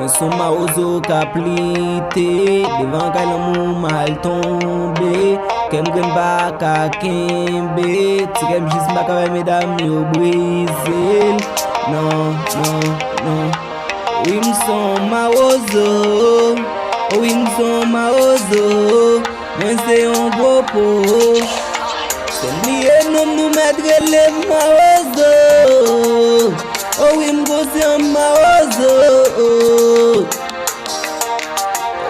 Mwen son ma ozo ka plite, devan kay l'amou mal tombe. Kem gren pa ka kembe, ti kem jis mba ka mesdames yo brisel. Non, non, non. Oui m'son ma ozo, oui m'son ma ozo. Mwen se yon popo, se liye nom nou medre le ma ozo. Oh oui m'gose ma ozo.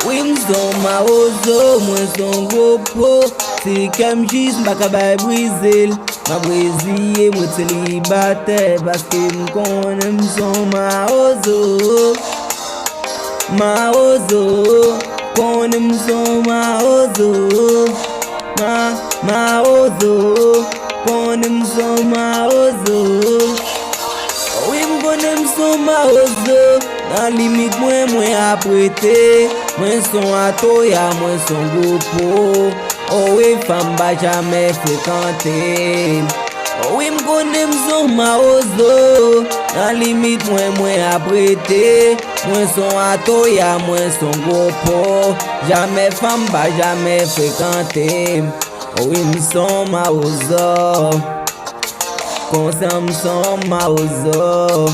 Oui m'son ma ozo, mwen son popo. Si kem jis mba ka bay brisel, ma brezye mwen célibataire paske m'konnen m'son ma ozo. Ma ozo, konnen m'son ma ozo. Ma ozo, konnen m'son ma ozo. Oui m'konnen m'son ma ozo. Nan limite mwen aprete, mwen son atoya, mwen son gopo. Oh oui, femme ba jamais fréquenté. Oh oui, m'konnen m'son ma ozo. Nan limite mwen aprete, mwen son atoya, mwen son gopo. Jamais femme ba jamais fréquenté. Oh oui, m'son ma ozo. Konsen m'son ma ozo.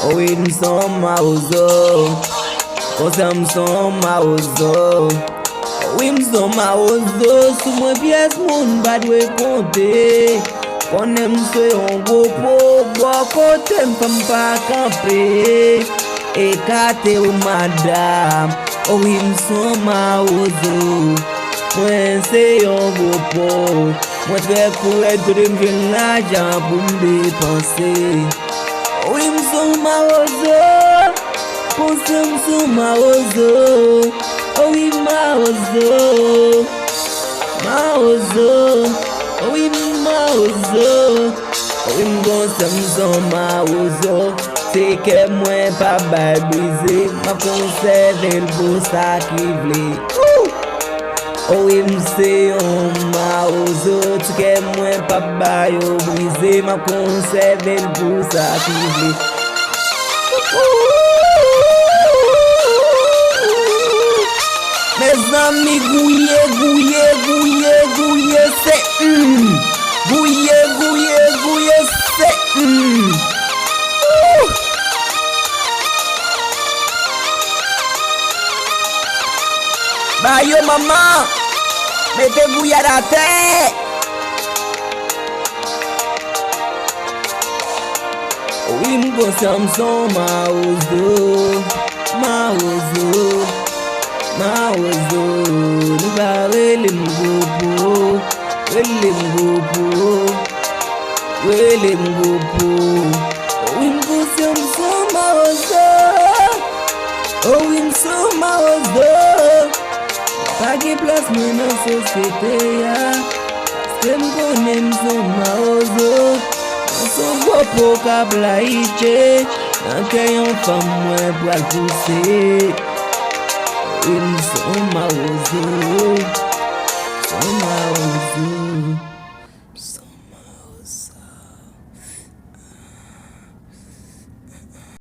Oh oui, m'son ma ozo. Konsen m'son ma ozo. Oui, m'son ma ozo, sou mwen pièce moun ba dwe konte. Konnen m'se yon gopo, bo kote m'fam pa kampe. Ekate ou madame, oh oui, m'son ma ozo. Mwen se yon gopo, mwen tre kouret kode m'jen l'ajan pou m'depanse. Oh oui, m'son ma ozo, konsen m'son ma ozo. Oh oui, ma ozo, oh oui, ma ozo. Oh oui, m'gonsen m'son ma ozo. Se ke mwen pa bay brise, ma konserve l'po sa ki vle. Oh oui, m'se yon ma ozo. Se ke mwen pa bay yo brise, ma konserve l'po sa ki vle. Mes amis, gouye, c'est gouye, c'est Bah yo maman, mettez gouye à la tête. Oui, m'gonsen m'son ma ozo, ma ozo. Ma ozo, nou ba wele m'gopo, wele m'gopo, wele m'gopo. Oh oui, m'gonsen m'son ma ozo. Oh oui, m'son ma ozo. Pa ge plas mwen nan sosyete ya, se m'konnen m'son ma ozo. M'son gopo ka blaiche, nan ke yon fam mwen pral pousse. Oui, m'son ma ozo, son ma ozo.